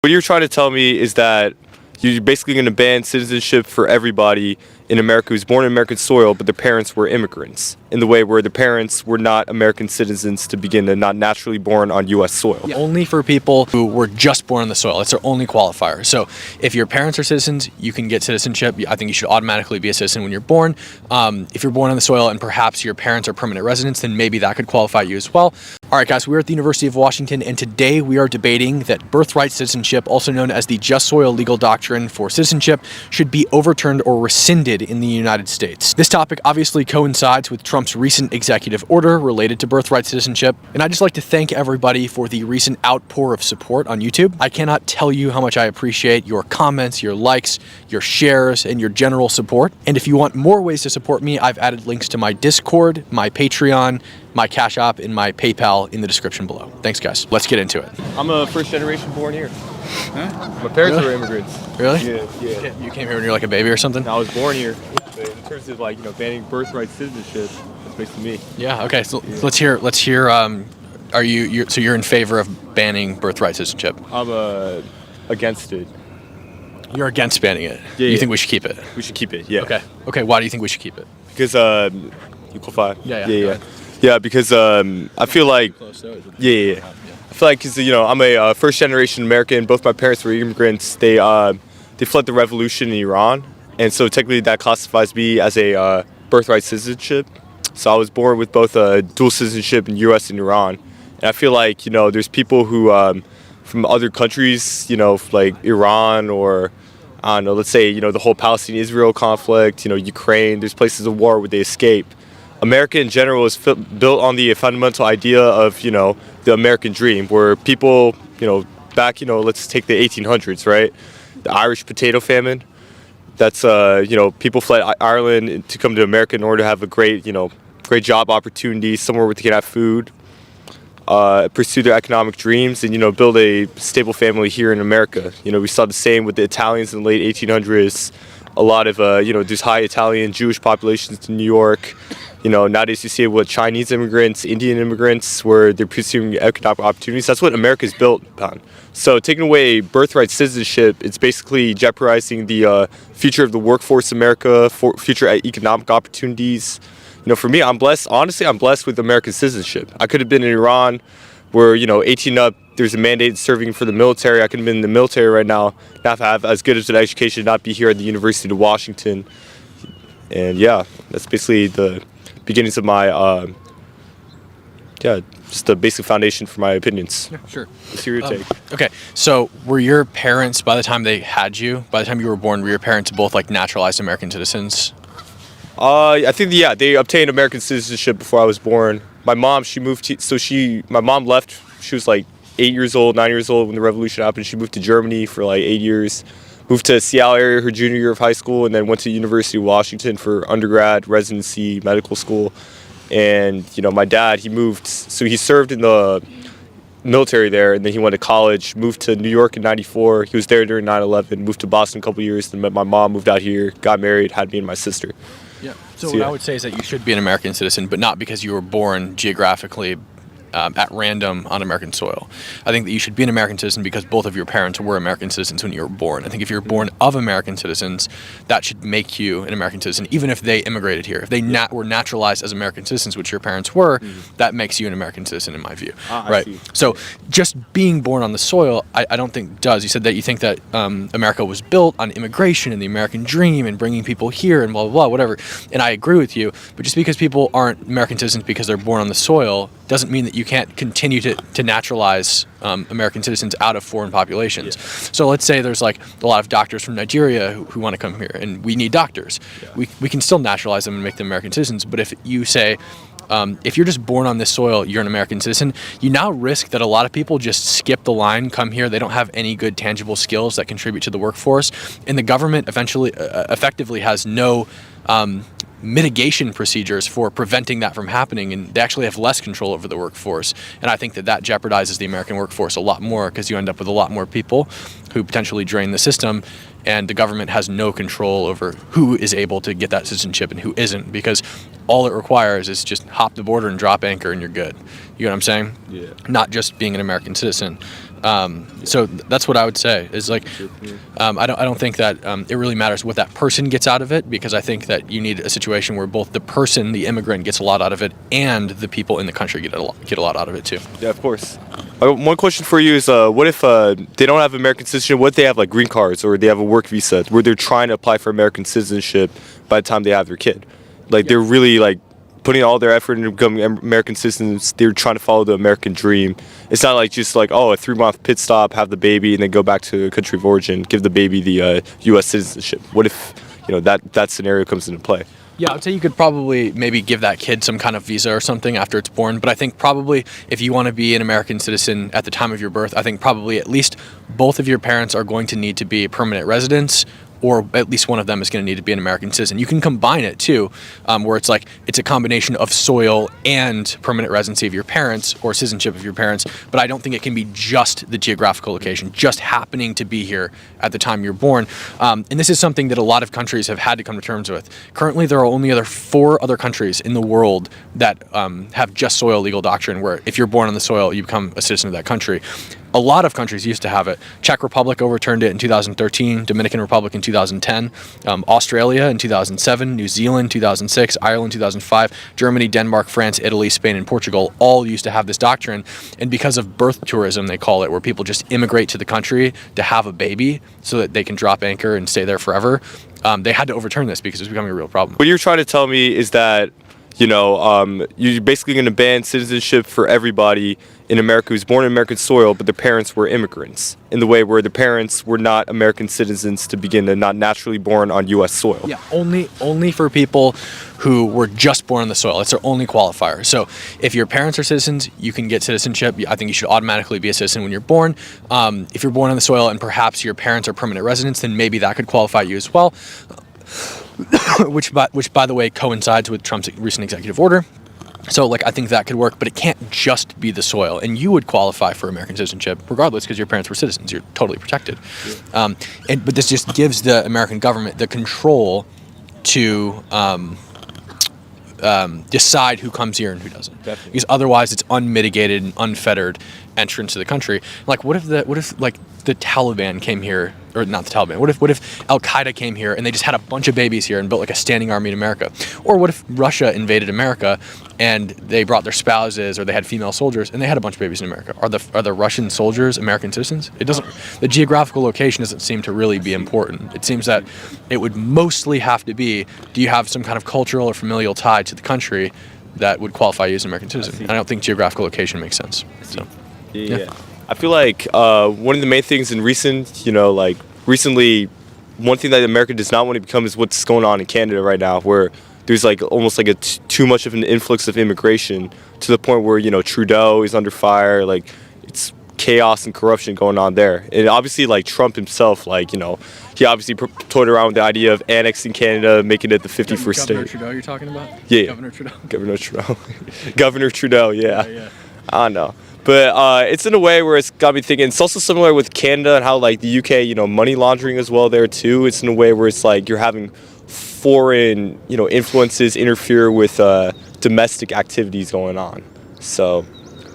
What you're trying to tell me is that you're basically going to ban citizenship for everybody in America who's born in American soil, but their parents were immigrants, in the way where their parents were not American citizens to begin and not naturally born on U.S. soil. Yeah. Only for people who were just born on the soil. That's their only qualifier. So if your parents are citizens, you can get citizenship. I think you should automatically be a citizen when you're born. If you're born on the soil and perhaps your parents are permanent residents, then maybe that could qualify you as well. All right, guys, we're at the University of Washington, and today we are debating that birthright citizenship, also known as the just soil legal doctrine for citizenship, should be overturned or rescinded in the United States. This topic obviously coincides with Trump's recent executive order related to birthright citizenship, and I'd just like to thank everybody for the recent outpour of support on YouTube. I cannot tell you how much I appreciate your comments, your likes, your shares, and your general support. And if you want more ways to support me, I've added links to my Discord, my Patreon, my Cashapp, and my PayPal in the description below. Thanks, guys. Let's get into it. I'm a first generation born here. Huh? My parents were immigrants. Really? Yeah. You came here when you were like a baby or something? I was born here. But in terms of banning birthright citizenship, that's basically me. Yeah. Okay. So let's hear. Are you're in favor of banning birthright citizenship? I'm against it. You're against banning it. Yeah. You think we should keep it? We should keep it. Yeah. Okay. Why do you think we should keep it? Because equal five. Yeah. Because I feel like I feel like because I'm a first generation American. Both my parents were immigrants. They fled the revolution in Iran, and so technically that classifies me as a birthright citizenship. So I was born with both dual citizenship in U.S. and Iran, and I feel like there's people who from other countries, like Iran or I don't know, let's say the whole Palestine-Israel conflict, Ukraine. There's places of war where they escape. America in general is built on the fundamental idea of, the American dream, where people, back, let's take the 1800s, right? The Irish potato famine. That's, people fled Ireland to come to America in order to have a great job opportunity, somewhere where they can have food, pursue their economic dreams, and, build a stable family here in America. We saw the same with the Italians in the late 1800s. A lot of, there's high Italian Jewish populations in New York. Nowadays you see it with Chinese immigrants, Indian immigrants, where they're pursuing economic opportunities. That's what America's built upon. So taking away birthright citizenship, it's basically jeopardizing the future of the workforce in America, for future economic opportunities. For me, I'm blessed. Honestly, I'm blessed with American citizenship. I could have been in Iran, where 18 up, there's a mandate serving for the military. I could have been in the military right now, not have as good as an education, not be here at the University of Washington. And yeah, that's basically the beginnings of my just the basic foundation for my opinions. Yeah, sure. Let's hear your take. Okay, so were your parents, by the time they had you, by the time you were born, were your parents both like naturalized American citizens? I think they obtained American citizenship before I was born. My mom, she moved my mom left. She was like 9 years old when the revolution happened. She moved to Germany for like 8 years. Moved to Seattle area her junior year of high school, and then went to University of Washington for undergrad, residency, medical school. And my dad, he moved, so he served in the military there, and then he went to college, moved to New York in '94. He was there during 9/11, moved to Boston a couple years, then met my mom, moved out here, got married, had me and my sister. Yeah. So what I would say is that you should be an American citizen, but not because you were born geographically at random on American soil. I think that you should be an American citizen because both of your parents were American citizens when you were born. I think if you're born of American citizens, that should make you an American citizen, even if they immigrated here. If they were naturalized as American citizens, which your parents were, that makes you an American citizen in my view. Right? So just being born on the soil, I don't think does. You said that you think that America was built on immigration and the American dream and bringing people here and blah, blah, blah, whatever. And I agree with you, but just because people aren't American citizens because they're born on the soil doesn't mean that you can't continue to naturalize American citizens out of foreign populations. Yeah. So let's say there's like a lot of doctors from Nigeria who want to come here, and we need doctors. Yeah. We can still naturalize them and make them American citizens, but if you say, if you're just born on this soil, you're an American citizen, you now risk that a lot of people just skip the line, come here, they don't have any good tangible skills that contribute to the workforce, and the government effectively has no mitigation procedures for preventing that from happening, and they actually have less control over the workforce. And I think that jeopardizes the American workforce a lot more, because you end up with a lot more people who potentially drain the system, and the government has no control over who is able to get that citizenship and who isn't, because all it requires is just hop the border and drop anchor and you're good. You know what I'm saying? Yeah. Not just being an American citizen. So that's what I would say is like, I don't think that it really matters what that person gets out of it, because I think that you need a situation where both the person, the immigrant, gets a lot out of it, and the people in the country get a lot out of it too. Yeah, of course. One question for you is, what if they don't have American citizenship? What if they have like green cards, or they have a work visa where they're trying to apply for American citizenship by the time they have their kid? Like they're really like putting all their effort into becoming American citizens. They're trying to follow the American dream. It's not like just like, oh, a 3-month pit stop, have the baby, and then go back to the country of origin, give the baby the U.S. citizenship. What if that scenario comes into play? Yeah, I would say you could probably maybe give that kid some kind of visa or something after it's born. But I think probably if you want to be an American citizen at the time of your birth, I think probably at least both of your parents are going to need to be permanent residents, or at least one of them is going to need to be an American citizen. You can combine it too, where it's like it's a combination of soil and permanent residency of your parents or citizenship of your parents. But I don't think it can be just the geographical location, just happening to be here at the time you're born. And this is something that a lot of countries have had to come to terms with. Currently, there are only 4 other countries in the world that have just soil legal doctrine, where if you're born on the soil, you become a citizen of that country. A lot of countries used to have it. Czech Republic overturned it in 2013, Dominican Republic in 2010, Australia in 2007, New Zealand 2006, Ireland 2005, Germany, Denmark, France, Italy, Spain, and Portugal all used to have this doctrine. And because of birth tourism, they call it, where people just immigrate to the country to have a baby so that they can drop anchor and stay there forever, they had to overturn this because it's becoming a real problem. What you're trying to tell me is that you're basically going to ban citizenship for everybody in America who's born in American soil, but their parents were immigrants, in the way where the parents were not American citizens to begin, and not naturally born on U.S. soil. Yeah, only for people who were just born on the soil. It's their only qualifier. So if your parents are citizens, you can get citizenship. I think you should automatically be a citizen when you're born. If you're born on the soil and perhaps your parents are permanent residents, then maybe that could qualify you as well. which by the way coincides with Trump's recent executive order. So like I think that could work, but it can't just be the soil. And you would qualify for American citizenship regardless because your parents were citizens. You're totally protected. Yeah. But this just gives the American government the control to decide who comes here and who doesn't. Definitely. Because otherwise it's unmitigated and unfettered entrance to the country. Like what if the Taliban came here, or not the Taliban, what if Al Qaeda came here and they just had a bunch of babies here and built like a standing army in America? Or what if Russia invaded America and they brought their spouses, or they had female soldiers and they had a bunch of babies in America? Are the Russian soldiers American citizens? It doesn't. The geographical location doesn't seem to really be important. It seems that it would mostly have to be, do you have some kind of cultural or familial tie to the country that would qualify you as an American citizen? And I don't think geographical location makes sense. So yeah. I feel like one of the main things in recently, one thing that America does not want to become is what's going on in Canada right now, where there's like almost like too much of an influx of immigration to the point where Trudeau is under fire. Like it's chaos and corruption going on there, and obviously like Trump himself, he obviously toyed around with the idea of annexing Canada, making it the 51st state. Governor Trudeau, you're talking about? Yeah. Governor Trudeau. Governor Trudeau. Yeah. I don't know. But it's in a way where it's got me thinking. It's also similar with Canada and how like the UK, money laundering as well there too. It's in a way where it's like you're having foreign, influences interfere with domestic activities going on. So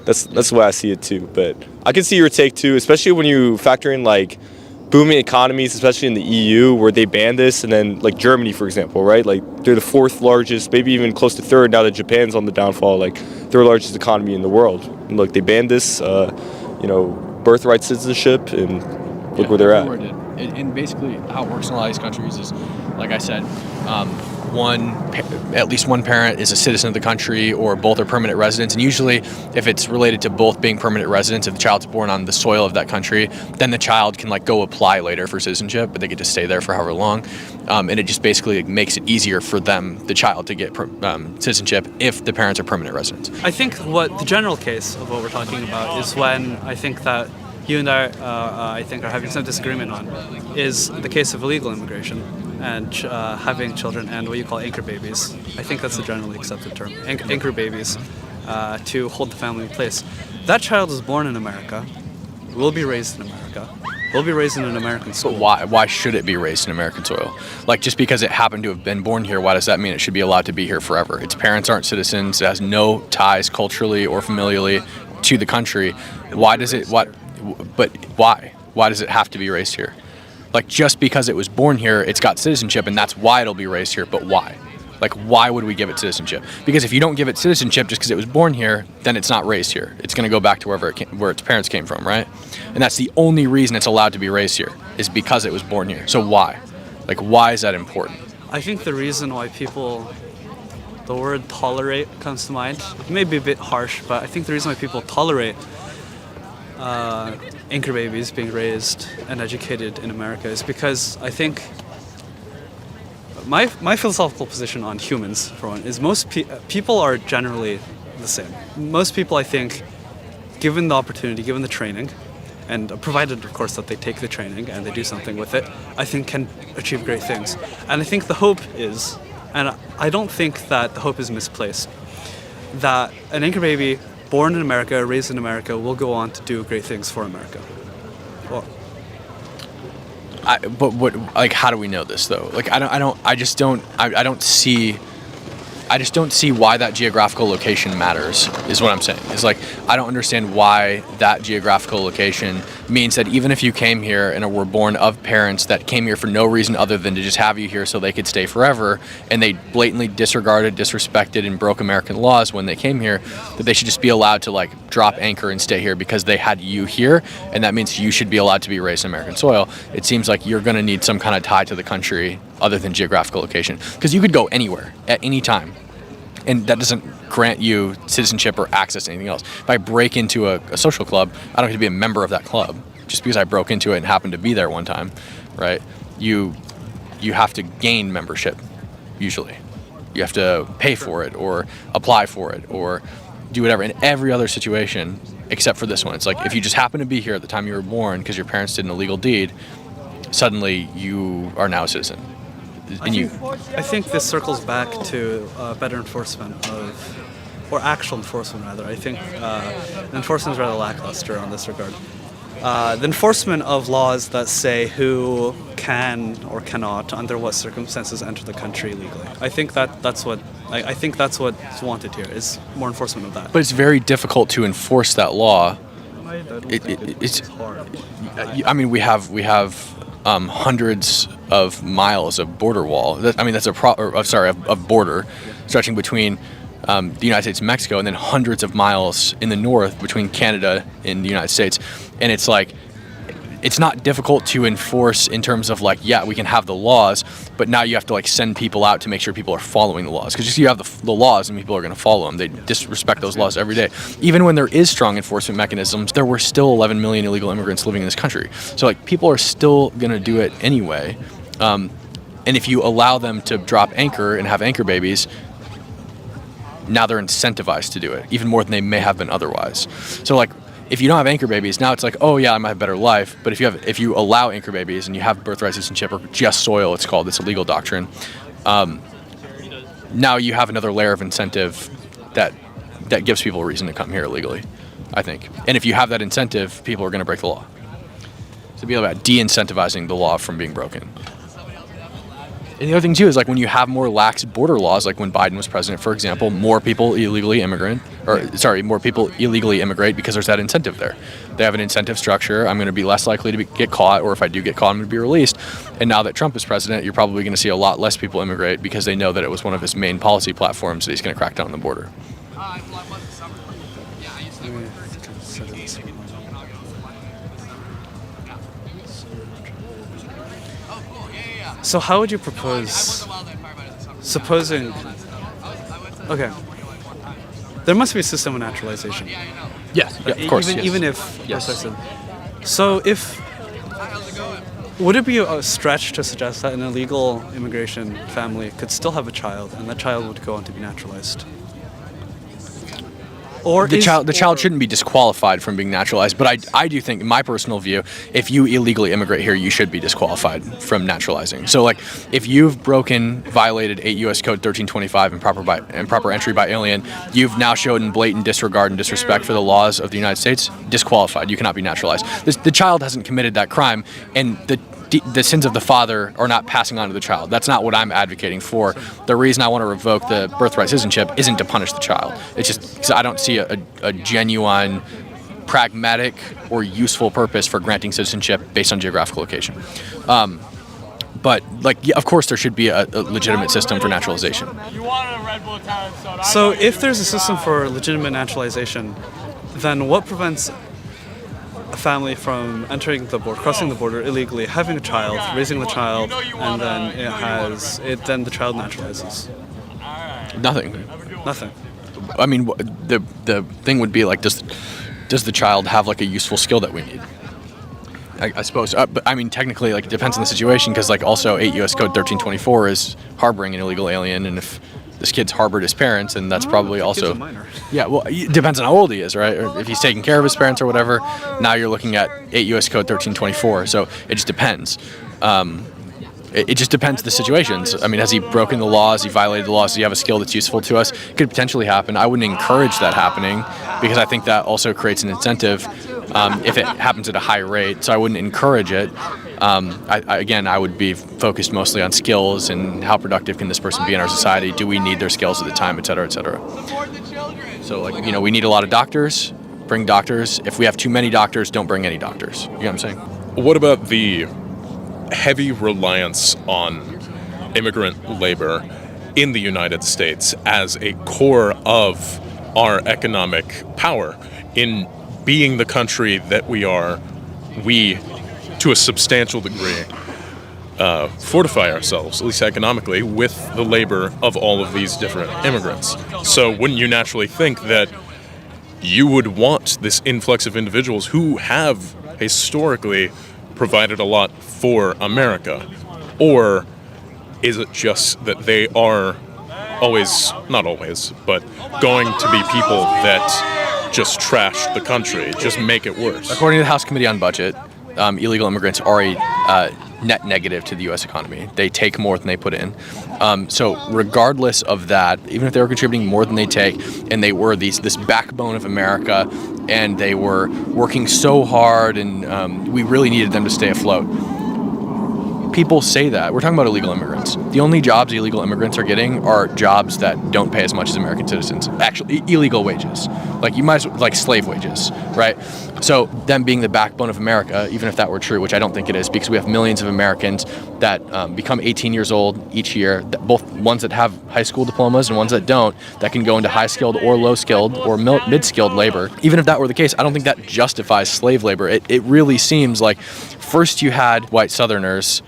that's the way I see it too. But I can see your take too, especially when you factor in like booming economies, especially in the EU, where they ban this, and then like Germany, for example, right? Like they're the 4th largest, maybe even close to 3rd now that Japan's on the downfall. Like they're the largest economy in the world. And look, they banned this, birthright citizenship, and look where they're at. And basically, how it works in a lot of these countries is, like I said, at least one parent is a citizen of the country, or both are permanent residents. And usually, if it's related to both being permanent residents, if the child's born on the soil of that country, then the child can go apply later for citizenship, but they get to stay there for however long. And it just basically makes it easier for the child, to get citizenship if the parents are permanent residents. I think what the general case of what we're talking about is when I think that you and I think, are having some disagreement on, is the case of illegal immigration and having children and what you call anchor babies. I think that's the generally accepted term, anchor babies, to hold the family in place. That child is born in America, will be raised in America, will be raised in an American school. But why should it be raised in American soil? Like, just because it happened to have been born here, why does that mean it should be allowed to be here forever? Its parents aren't citizens. It has no ties culturally or familially to the country. Why But why? Why does it have to be raised here? Like, just because it was born here, it's got citizenship, and that's why it'll be raised here. But why? Like, why would we give it citizenship? Because if you don't give it citizenship just because it was born here, then it's not raised here. It's going to go back to where its parents came from, right? And that's the only reason it's allowed to be raised here, is because it was born here. So why? Like, why is that important? I think the reason why the word tolerate comes to mind. It may be a bit harsh, but I think the reason why people tolerate anchor babies being raised and educated in America is because I think my philosophical position on humans, for one, is most people are generally the same. Most people, I think, given the opportunity, given the training, and provided, of course, that they take the training and they do something with it, I think can achieve great things. And I think the hope is, and I don't think that the hope is misplaced, that an anchor baby born in America, raised in America, will go on to do great things for America. Well, But what? Like, how do we know this though? Like, I just don't see why that geographical location matters, is what I'm saying. It's like, I don't understand why that geographical location means that even if you came here and were born of parents that came here for no reason other than to just have you here so they could stay forever, and they blatantly disregarded, disrespected, and broke American laws when they came here, that they should just be allowed to like drop anchor and stay here because they had you here, and that means you should be allowed to be raised in American soil. It seems like you're going to need some kind of tie to the country other than geographical location, because you could go anywhere at any time, and that doesn't grant you citizenship or access to anything else. If I break into a social club, I don't get to be a member of that club just because I broke into it and happened to be there one time, right? You have to gain membership, usually. You have to pay for it or apply for it or do whatever. In every other situation, except for this one, it's like if you just happen to be here at the time you were born because your parents did an illegal deed, suddenly you are now a citizen. I think this circles back to better enforcement or actual enforcement rather. I think the enforcement is rather lackluster on this regard. The enforcement of laws that say who can or cannot, under what circumstances, enter the country legally. I think that's what's wanted here, is more enforcement of that. But it's very difficult to enforce that law. It's hard. I mean, we have hundreds of miles of border wall. Of border stretching between the United States and Mexico, and then hundreds of miles in the north between Canada and the United States. And it's like, it's not difficult to enforce in terms of like, yeah, we can have the laws, but now you have to like send people out to make sure people are following the laws. Because you have the laws and people are going to follow them. They disrespect those laws every day. Even when there is strong enforcement mechanisms, there were still 11 million illegal immigrants living in this country. So like, people are still going to do it anyway. And if you allow them to drop anchor and have anchor babies, now they're incentivized to do it, even more than they may have been otherwise. So like, if you don't have anchor babies, now it's like, oh yeah, I might have a better life. But if you allow anchor babies and you have birthright citizenship, or just soil, it's called, it's a legal doctrine, now you have another layer of incentive that gives people a reason to come here illegally, I think. And if you have that incentive, people are going to break the law. So it'd be about de-incentivizing the law from being broken. And the other thing too is like, when you have more lax border laws, like when Biden was president, for example, more people illegally immigrate because there's that incentive there. They have an incentive structure. I'm going to be less likely to get caught, or if I do get caught, I'm going to be released. And now that Trump is president, you're probably going to see a lot less people immigrate because they know that it was one of his main policy platforms that he's going to crack down on the border. So how would you propose, supposing, okay, there must be a system of naturalization. Yes, yeah, of course. Even if, yes. So would it be a stretch to suggest that an illegal immigration family could still have a child, and that child would go on to be naturalized? Or the child shouldn't be disqualified from being naturalized, but I do think, in my personal view, if you illegally immigrate here, you should be disqualified from naturalizing. So like, if you've violated 8 U.S. Code 1325 improper entry by alien, you've now shown blatant disregard and disrespect for the laws of the United States, disqualified. You cannot be naturalized. The child hasn't committed that crime, and the sins of the father are not passing on to the child. That's not what I'm advocating for. The reason I want to revoke the birthright citizenship isn't to punish the child. It's just because I don't see a genuine pragmatic or useful purpose for granting citizenship based on geographical location. But of course, there should be a legitimate system for naturalization. So if there's a system for legitimate naturalization, then what prevents a family from entering the border, crossing the border illegally, having a child, raising the child, and then then the child naturalizes? Nothing. Nothing. I mean, the thing would be like, does the child have like a useful skill that we need? I suppose, but I mean, technically, like, it depends on the situation, because like also 8 U.S. Code 1324 is harboring an illegal alien, and if this kid's harbored his parents, and that's probably also Kid's a minor. yeah. Well, it depends on how old he is, right? Or if he's taking care of his parents or whatever. Now you're looking at 8 U.S. Code 1324, so it just depends. It just depends the situations. I mean, has he broken the laws? Has he violated the laws? Does he have a skill that's useful to us? It could potentially happen. I wouldn't encourage that happening, because I think that also creates an incentive if it happens at a high rate. So I wouldn't encourage it. I would be focused mostly on skills and how productive can this person be in our society? Do we need their skills at the time, et cetera, et cetera. So, like, we need a lot of doctors. Bring doctors. If we have too many doctors, don't bring any doctors. You know what I'm saying? What about the heavy reliance on immigrant labor in the United States as a core of our economic power? In being the country that we are, we, to a substantial degree, fortify ourselves, at least economically, with the labor of all of these different immigrants. So wouldn't you naturally think that you would want this influx of individuals who have historically provided a lot for America? Or is it just that they are always, not always, but going to be people that just trash the country, just make it worse? According to the House Committee on Budget, illegal immigrants are a net negative to the U.S. economy. They take more than they put in. So regardless of that, even if they were contributing more than they take, and they were this backbone of America, and they were working so hard, and we really needed them to stay afloat. People say that. We're talking about illegal immigrants. The only jobs illegal immigrants are getting are jobs that don't pay as much as American citizens. Actually, illegal wages. Like, you might as well, like slave wages, right? So them being the backbone of America, even if that were true, which I don't think it is, because we have millions of Americans that become 18 years old each year, both ones that have high school diplomas and ones that don't, that can go into high-skilled or low-skilled or mid-skilled labor. Even if that were the case, I don't think that justifies slave labor. It really seems like first you had white Southerners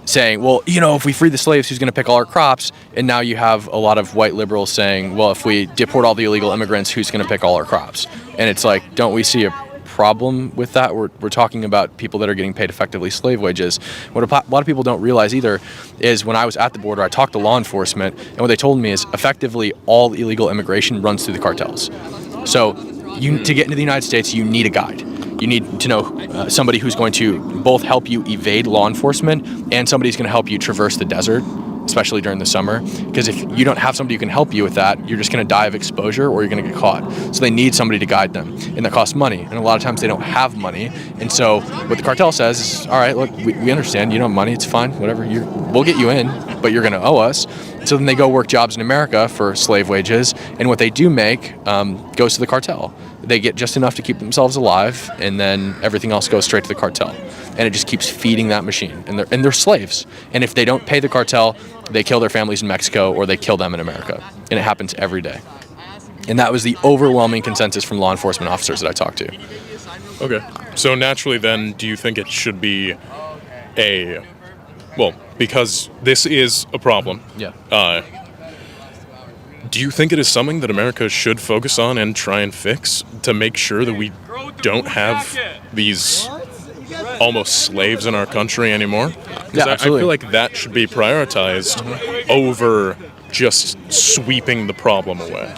saying, well, if we free the slaves, who's going to pick all our crops? And now you have a lot of white liberals saying, well, if we deport all the illegal immigrants, who's going to pick all our crops? And it's like, don't we see a problem with that? We're talking about people that are getting paid effectively slave wages. What a lot of people don't realize either is when I was at the border, I talked to law enforcement, and what they told me is effectively all illegal immigration runs through the cartels. So to get into the United States, you need a guide. You need to know somebody who's going to both help you evade law enforcement, and somebody's going to help you traverse the desert, especially during the summer. Because if you don't have somebody who can help you with that, you're just going to die of exposure, or you're going to get caught. So they need somebody to guide them, and that costs money. And a lot of times they don't have money. And so what the cartel says is, all right, look, we understand you don't have money, it's fine, whatever. We'll get you in, but you're going to owe us. So then they go work jobs in America for slave wages, and what they do make goes to the cartel. They get just enough to keep themselves alive, and then everything else goes straight to the cartel. And it just keeps feeding that machine. And they're slaves. And if they don't pay the cartel, they kill their families in Mexico, or they kill them in America. And it happens every day. And that was the overwhelming consensus from law enforcement officers that I talked to. Okay. So naturally then, do you think it should be because this is a problem. Yeah. Do you think it is something that America should focus on and try and fix to make sure that we don't have these almost slaves in our country anymore? Yeah, I feel like that should be prioritized over just sweeping the problem away.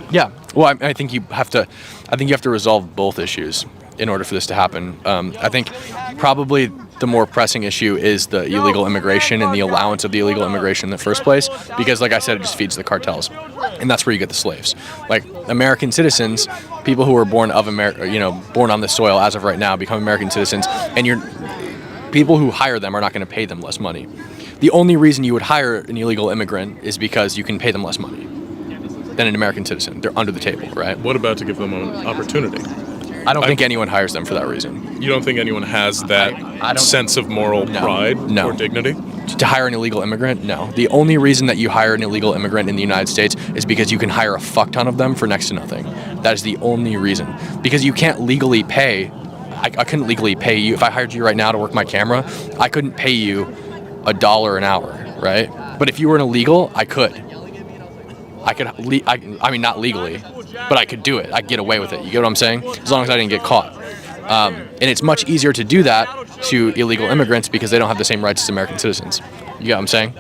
Yeah. Well, I think you have to resolve both issues in order for this to happen. I think probably the more pressing issue is the illegal immigration and the allowance of the illegal immigration in the first place, because like I said, it just feeds the cartels, and that's where you get the slaves. Like American citizens, people who are born of America, born on this soil as of right now, become American citizens, and people who hire them are not going to pay them less money. The only reason you would hire an illegal immigrant is because you can pay them less money than an American citizen. They're under the table, right? What about to give them an opportunity? I don't think anyone hires them for that reason. You don't think anyone has that I don't- sense of moral pride No. or dignity? To hire an illegal immigrant? No. The only reason that you hire an illegal immigrant in the United States is because you can hire a fuck ton of them for next to nothing. That is the only reason. Because you can't legally pay. I couldn't legally pay you. If I hired you right now to work my camera, I couldn't pay you $1 an hour, right? But if you were an illegal, I could. I mean, not legally, but I could do it. I'd get away with it. You get what I'm saying? As long as I didn't get caught. And it's much easier to do that to illegal immigrants because they don't have the same rights as American citizens. You get what I'm saying?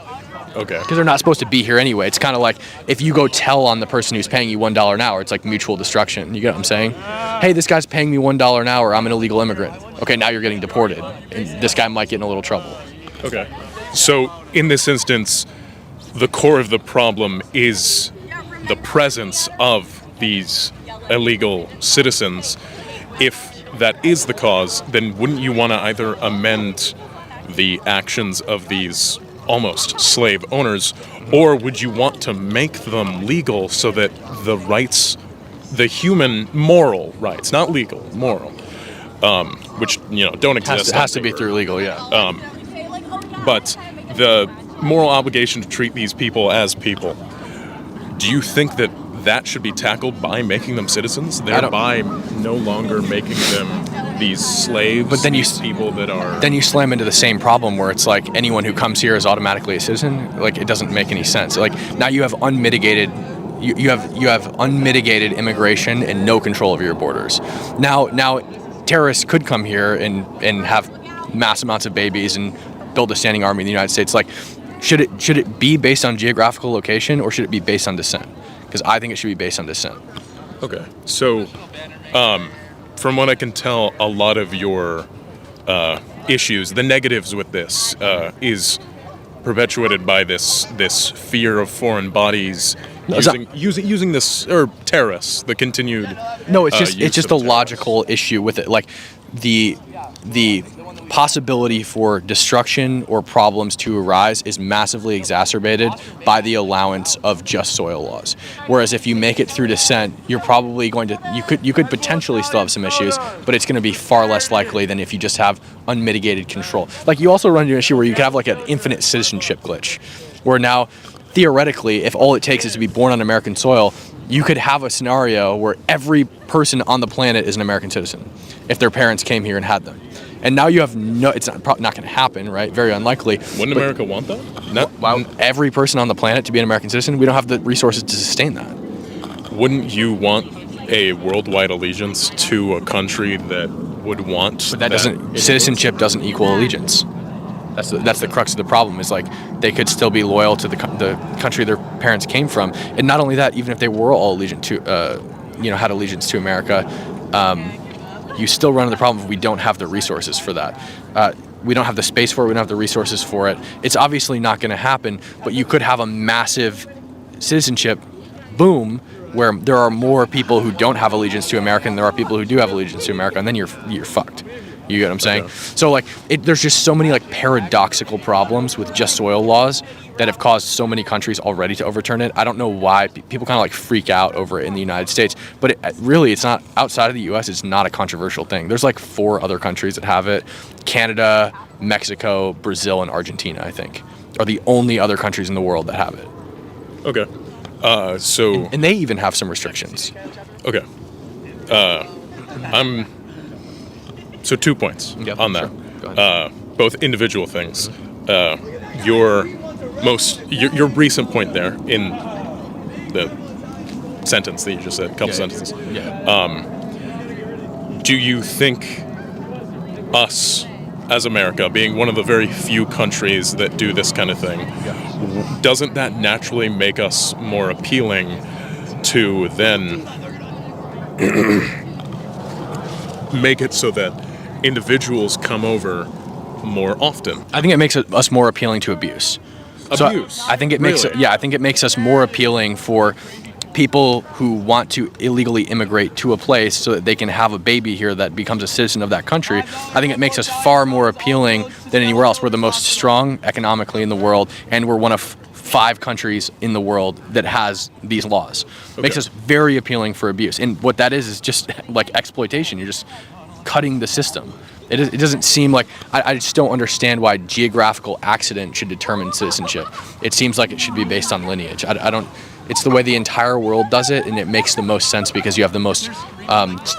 Okay. Because they're not supposed to be here anyway. It's kind of like if you go tell on the person who's paying you $1 an hour, it's like mutual destruction. You get what I'm saying? Hey, this guy's paying me $1 an hour. I'm an illegal immigrant. Okay, now you're getting deported. And this guy might get in a little trouble. Okay. So in this instance, the core of the problem is the presence of these illegal citizens. If that is the cause, then wouldn't you want to either amend the actions of these almost slave owners, or would you want to make them legal so that the rights, the human moral rights, not legal, moral, which don't exist. Has to be through legal, yeah. But the moral obligation to treat these people as people, do you think that should be tackled by making them citizens, thereby no longer making them these slaves, but then these people that are... Then you slam into the same problem where it's like anyone who comes here is automatically a citizen. Like, it doesn't make any sense. Like, now you have unmitigated... You have unmitigated immigration and no control over your borders. Now terrorists could come here and have mass amounts of babies and build a standing army in the United States. Like, should it be based on geographical location or should it be based on descent? Because I think it should be based on descent. Okay. So, from what I can tell, a lot of your issues, the negatives with this, is perpetuated by this fear of foreign bodies using this, or terrorists, the continued. No, it's just a terrorists. logical issue with it. Like the possibility for destruction or problems to arise is massively exacerbated by the allowance of just soil laws. Whereas if you make it through descent, you're probably going to you could potentially still have some issues, but it's going to be far less likely than if you just have unmitigated control. Like, you also run into an issue where you could have like an infinite citizenship glitch, where now theoretically, if all it takes is to be born on American soil, you could have a scenario where every person on the planet is an American citizen if their parents came here and had them. And now you have it's not going to happen, right? Very unlikely. Wouldn't America want that? Every person on the planet to be an American citizen, we don't have the resources to sustain that. Wouldn't you want a worldwide allegiance to a country that would want But that doesn't, citizenship doesn't equal allegiance. That's the crux of the problem, is like they could still be loyal to the country their parents came from. And not only that, even if they were all allegiant to, had allegiance to America, you still run into the problem if we don't have the resources for that. We don't have the space for it. We don't have the resources for it. It's obviously not going to happen, but you could have a massive citizenship boom where there are more people who don't have allegiance to America than there are people who do have allegiance to America, and then you're fucked. You get what I'm saying? Okay. So like, there's just so many like paradoxical problems with just soil laws that have caused so many countries already to overturn it. I don't know why people kind of like freak out over it in the United States, but it's not, outside of the U.S. It's not a controversial thing. There's like 4 other countries that have it. Canada, Mexico, Brazil, and Argentina, I think, are the only other countries in the world that have it. Okay. And they even have some restrictions. Okay. So 2 points on that. Sure. Both individual things. Your recent point there in the sentence that you just said, couple sentences. Yeah. Do you think us as America, being one of the very few countries that do this kind of thing, doesn't that naturally make us more appealing to then make it so that individuals come over more often? I think it makes us more appealing to abuse. Abuse? So I think it makes I think it makes us more appealing for people who want to illegally immigrate to a place so that they can have a baby here that becomes a citizen of that country. I think it makes us far more appealing than anywhere else. We're the most strong economically in the world, and we're one of 5 countries in the world that has these laws. Makes us very appealing for abuse. And what that is just like exploitation. You're just cutting the system. It doesn't seem like, I just don't understand why geographical accident should determine citizenship. It seems like it should be based on lineage. I don't, it's the way the entire world does it, and it makes the most sense because you have the most,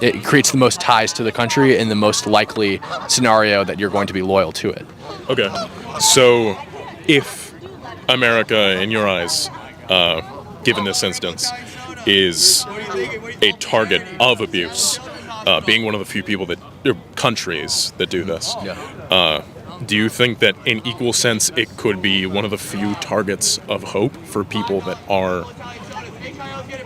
it creates the most ties to the country and the most likely scenario that you're going to be loyal to it. Okay. So if America, in your eyes, given this instance, is a target of abuse, being one of the few countries that do this, do you think that in equal sense it could be one of the few targets of hope for people that are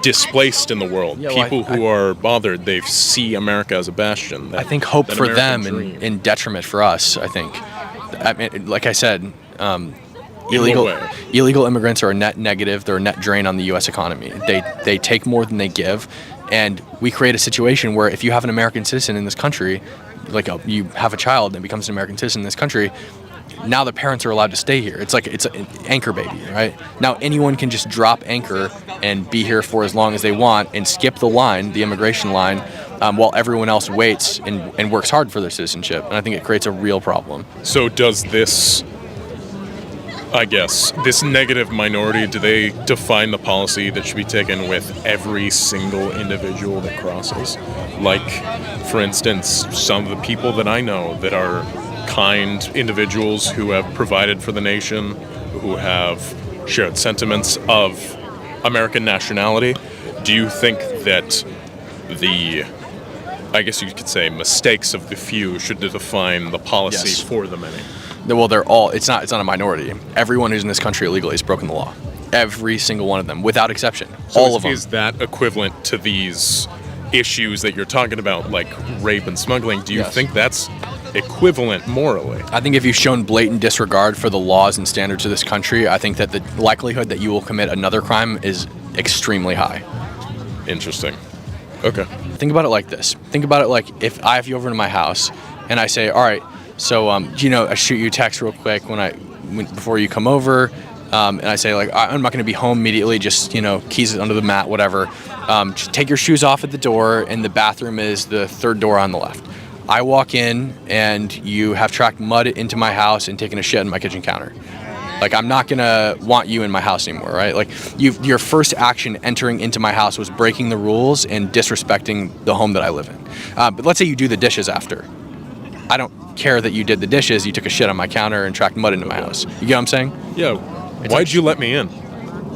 displaced in the world? People who are bothered, they see America as a bastion. I think hope for them and detriment for us, I think. I mean, like I said, illegal immigrants are a net negative. They're a net drain on the U.S. economy. They take more than they give, and we create a situation where if you have an American citizen in this country, you have a child and becomes an American citizen in this country, now the parents are allowed to stay here. It's an anchor baby, right? Now anyone can just drop anchor and be here for as long as they want and skip the line, the immigration line, while everyone else waits and works hard for their citizenship. And I think it creates a real problem. So does this, I guess, this negative minority, do they define the policy that should be taken with every single individual that crosses? Like, for instance, some of the people that I know that are kind individuals who have provided for the nation, who have shared sentiments of American nationality, do you think that the, I guess you could say, mistakes of the few should define the policy for the many? Well, they're all, it's not a minority. Everyone who's in this country illegally has broken the law. Every single one of them, without exception. So all of them. Is that equivalent to these issues that you're talking about, like rape and smuggling? Do you think that's equivalent morally? I think if you've shown blatant disregard for the laws and standards of this country, I think that the likelihood that you will commit another crime is extremely high. Interesting. Okay. Think about it like this. Think about it like if I have you over to my house and I say, all right, so I shoot you a text real quick before you come over, and I say like, I'm not going to be home immediately, just keys under the mat, whatever. Just take your shoes off at the door, and the bathroom is the third door on the left. I walk in and you have tracked mud into my house and taken a shit on my kitchen counter. Like, I'm not gonna want you in my house anymore, right? Like, your first action entering into my house was breaking the rules and disrespecting the home that I live in. But let's say you do the dishes after. I don't care that you did the dishes, you took a shit on my counter and tracked mud into my house. You get what I'm saying? Yeah. Why'd you let me in?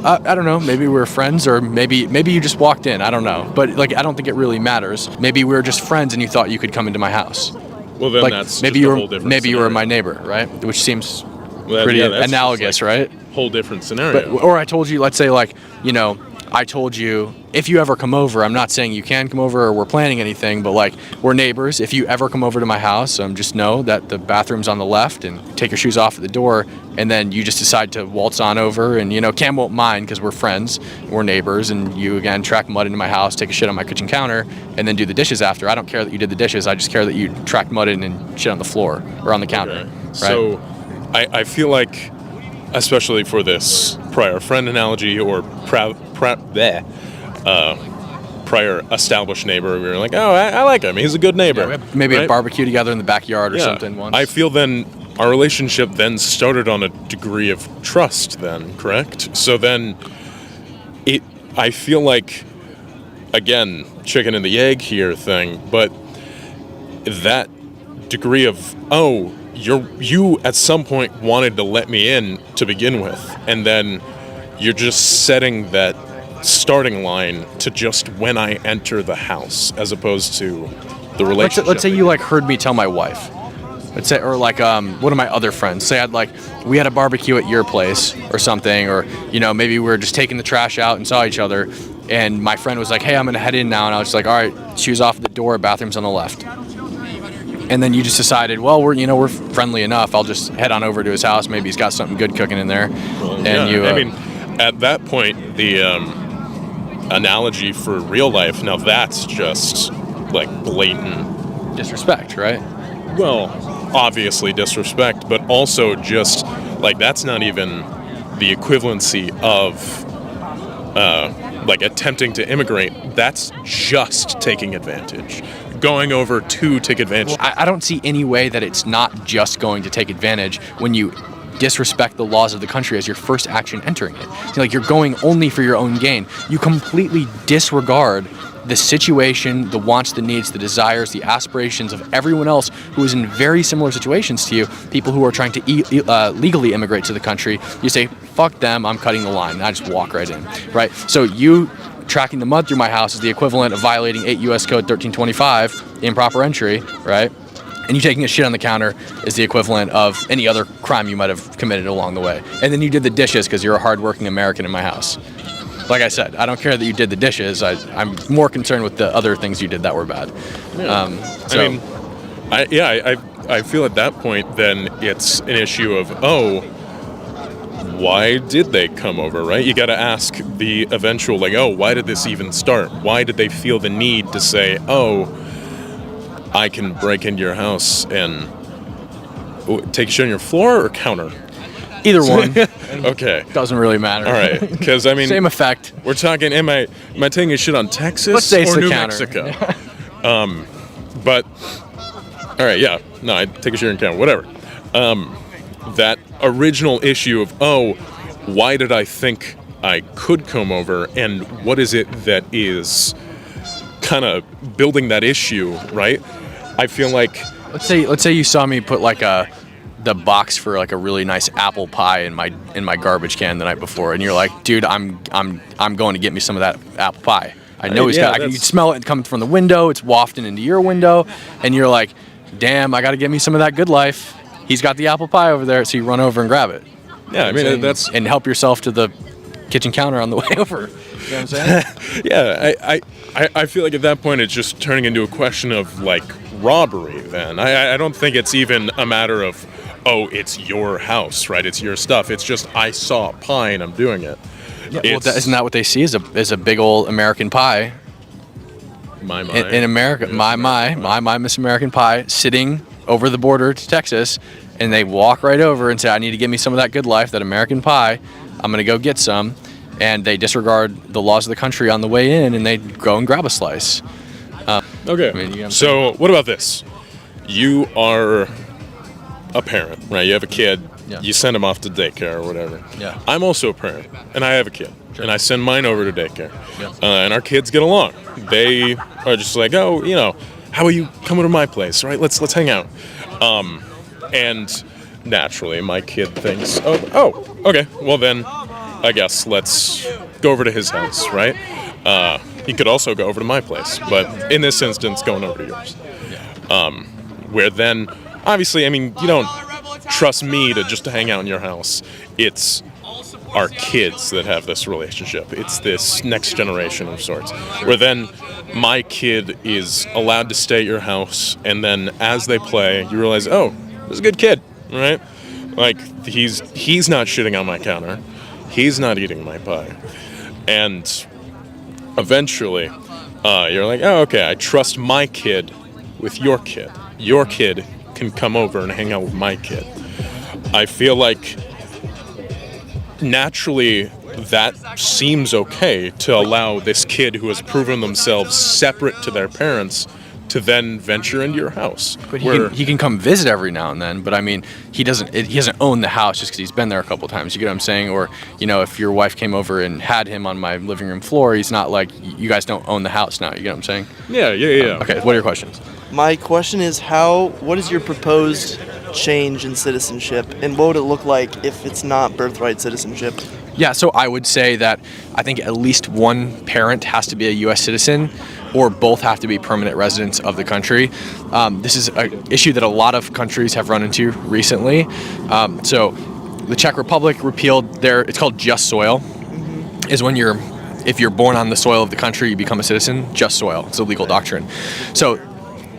I don't know. Maybe we were friends, or maybe you just walked in. I don't know. But I don't think it really matters. Maybe we were just friends and you thought you could come into my house. Well, then that's maybe just a whole different maybe scenario. you were my neighbor, right? Which seems pretty analogous, right? Whole different scenario. Or I told you, let's say I told you, if you ever come over, I'm not saying you can come over or we're planning anything, but we're neighbors. If you ever come over to my house, just know that the bathroom's on the left and take your shoes off at the door, and then you just decide to waltz on over, and Cam won't mind because we're friends, we're neighbors, and you again track mud into my house, take a shit on my kitchen counter, and then do the dishes after. I don't care that you did the dishes, I just care that you tracked mud in and shit on the floor or on the counter. Okay. Right? So I feel like, especially for this prior friend analogy or prior established neighbor, we were like, oh, I like him, he's a good neighbor. Maybe a barbecue together in the backyard or something once. I feel then our relationship then started on a degree of trust then, correct? So then I feel like, again, chicken and the egg here thing, but that degree of, you at some point wanted to let me in to begin with, and then you're just setting that starting line to just when I enter the house, as opposed to the relationship. Let's say you heard me tell my wife. Let's say, or one of my other friends. Say we had a barbecue at your place or something, or maybe we were just taking the trash out and saw each other, and my friend was like, hey, I'm gonna head in now, and I was just like, all right, shoes off at the door, bathroom's on the left. And then you just decided, well, we're friendly enough, I'll just head on over to his house, maybe he's got something good cooking in there. At that point, the analogy for real life, now that's just blatant disrespect, right? Well, obviously disrespect, but also just that's not even the equivalency of like attempting to immigrate, that's just taking advantage. Going over to take advantage. I don't see any way that it's not just going to take advantage when you disrespect the laws of the country as your first action entering it. So, like, you're going only for your own gain. You completely disregard the situation, the wants, the needs, the desires, the aspirations of everyone else who is in very similar situations to you, people who are trying to legally immigrate to the country. You say, fuck them, I'm cutting the line, and I just walk right in, right? So you tracking the mud through my house is the equivalent of violating 8 U.S. Code 1325, improper entry, right? And you taking a shit on the counter is the equivalent of any other crime you might have committed along the way. And then you did the dishes because you're a hardworking American in my house. Like I said, I don't care that you did the dishes. I'm more concerned with the other things you did that were bad. I feel at that point then it's an issue of, why did they come over, right? You got to ask the eventual, like, why did this even start? Why did they feel the need to say, I can break into your house and take a shit on your floor or counter? Either one. Okay. Doesn't really matter. All right. Because, I mean... Same effect. We're talking, am I taking a shit on Texas Let's say it's or the New counter. Mexico? But, all right, yeah. No, I take a shit on counter, whatever. That original issue of, why did I think I could come over, and what is it that is kind of building that issue, right? I feel like... Let's say you saw me put like the box for like a really nice apple pie in my garbage can the night before, and you're like, dude, I'm going to get me some of that apple pie. I know he's got. You smell it coming from the window. It's wafting into your window, and you're like, damn, I got to get me some of that good life. He's got the apple pie over there, so you run over and grab it. Yeah, I mean that's and help yourself to the kitchen counter on the way over. You know what I'm saying? Yeah, I feel like at that point it's just turning into a question of like robbery. Then I don't think it's even a matter of, it's your house, right? It's your stuff. It's just I saw a pie and I'm doing it. Yeah, isn't that what they see? Is a big old American pie? In America, my Miss American Pie sitting over the border to Texas, and they walk right over and say, I need to get me some of that good life, that American pie. I'm gonna go get some, and they disregard the laws of the country on the way in, and they go and grab a slice. Okay. So what about this? You are a parent, right? You have a kid. Yeah. You send him off to daycare or whatever. Yeah. I'm also a parent, and I have a kid, and I send mine over to daycare. Yeah. And our kids get along. They are just like, how about you come to my place, right? Let's hang out. And naturally, my kid thinks, okay, well then, I guess let's go over to his house, right? He could also go over to my place, but in this instance, going over to yours. Where then, obviously, I mean, you don't trust me to hang out in your house. It's our kids that have this relationship. It's this next generation of sorts. Where then my kid is allowed to stay at your house, and then as they play, you realize, this is a good kid, right? Like, he's not shitting on my counter. He's not eating my pie. And eventually, you're like, okay, I trust my kid with your kid. Your kid can come over and hang out with my kid. I feel like naturally that seems okay to allow this kid who has proven themselves separate to their parents to then venture into your house. But he can come visit every now and then, but I mean, he doesn't own the house just because he's been there a couple times. You get what I'm saying? Or, if your wife came over and had him on my living room floor, he's not like, you guys don't own the house now. You get what I'm saying? Yeah. Okay, what are your questions? My question is what is your proposed change in citizenship, and what would it look like if it's not birthright citizenship? Yeah, so I would say that I think at least one parent has to be a U.S. citizen, or both have to be permanent residents of the country. This is an issue that a lot of countries have run into recently. So the Czech Republic repealed it's called just soil, is when if you're born on the soil of the country, you become a citizen. Just soil, it's a legal doctrine. So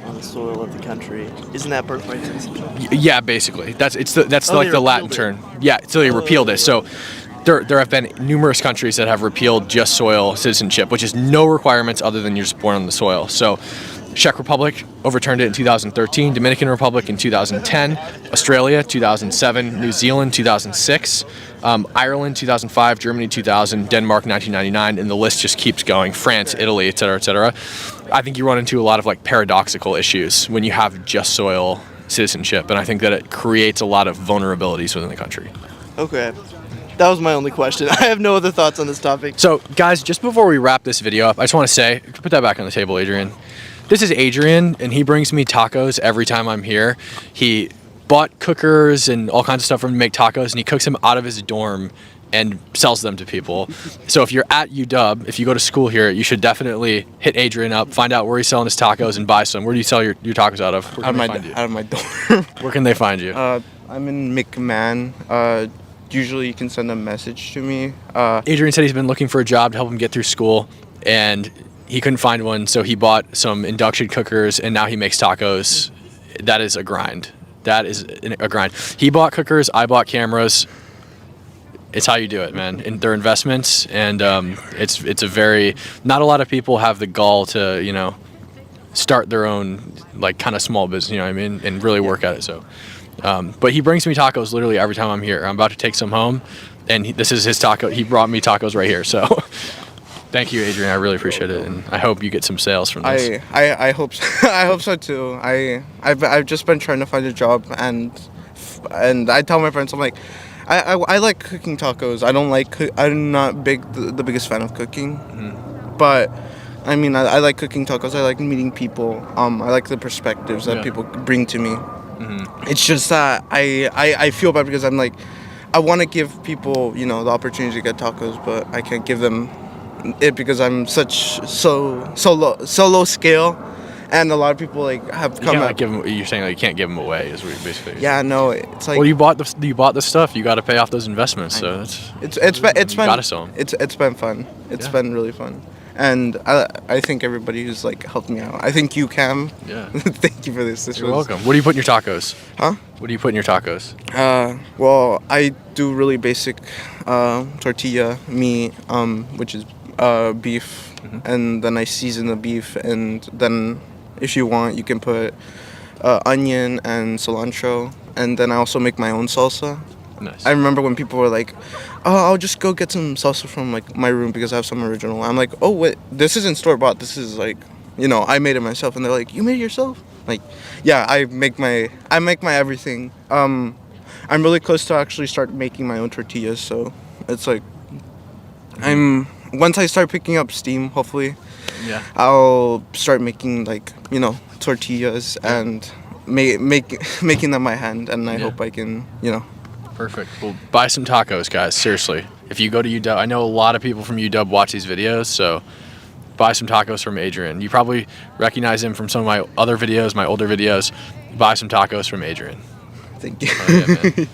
on the soil of the country, isn't that birthright citizenship? Yeah, basically. That's like the Latin term. Yeah, so they repealed it. So there have been numerous countries that have repealed just soil citizenship, which is no requirements other than you're just born on the soil. So Czech Republic overturned it in 2013, Dominican Republic in 2010, Australia 2007, New Zealand 2006, Ireland 2005, Germany 2000, Denmark 1999, and the list just keeps going. France, Italy, et cetera, et cetera. I think you run into a lot of like paradoxical issues when you have just soil citizenship, and I think that it creates a lot of vulnerabilities within the country. Okay. That was my only question. I have no other thoughts on this topic. So, guys, just before we wrap this video up, I just want to say, put that back on the table, Adrian. This is Adrian, and he brings me tacos every time I'm here. He bought cookers and all kinds of stuff for him to make tacos, and he cooks them out of his dorm and sells them to people. So if you're at UW, if you go to school here, you should definitely hit Adrian up, find out where he's selling his tacos, and buy some. Where do you sell your tacos out of? Out of my dorm. Where can they find you? I'm in McMahon. Usually you can send a message to me. Adrian said he's been looking for a job to help him get through school, and he couldn't find one, so he bought some induction cookers, and now he makes tacos. That is a grind. That is a grind. He bought cookers, I bought cameras. It's how you do it, man. And they're investments, and it's a very, not a lot of people have the gall to, you know, start their own like kind of small business, you know what I mean, and really work at it. So, but he brings me tacos literally every time I'm here. I'm about to take some home, and this is his taco. He brought me tacos right here. So, thank you, Adrian. I really appreciate it, and I hope you get some sales from this. I hope so. I hope so too. I've just been trying to find a job, and I tell my friends, I'm like, I like cooking tacos. I'm not the biggest fan of cooking, but I mean I like cooking tacos. I like meeting people. I like the perspectives that people bring to me. It's just that I feel bad because I'm like, I want to give people, you know, the opportunity to get tacos, but I can't give them it because I'm so low scale, and a lot of people like have come out. You're saying like you can't give them away, is what you're basically. Yeah, no, it's like. Well, you bought the stuff. You got to pay off those investments. So it's been gotta sell them. It's been fun. It's been really fun, and I thank everybody who's like helped me out. I thank you, Cam. Yeah. Thank you for this. You're welcome. What do you put in your tacos? Huh? What do you put in your tacos? Well, I do really basic tortilla meat, which is beef, and then I season the beef, and then if you want, you can put onion and cilantro, and then I also make my own salsa. Nice. I remember when people were like, "Oh, I'll just go get some salsa from like my room because I have some original." I'm like, "Oh wait, this isn't store bought. This is like, you know, I made it myself." And they're like, "You made it yourself?" Like, yeah, I make my everything. I'm really close to actually start making my own tortillas, so it's like once I start picking up steam, hopefully, I'll start making like, you know, tortillas and making them by hand, and I hope I can, you know. Perfect. Well, buy some tacos, guys. Seriously, if you go to UW, I know a lot of people from UW watch these videos, so buy some tacos from Adrian. You probably recognize him from some of my other videos, my older videos. Buy some tacos from Adrian. Thank you. Oh, yeah, man.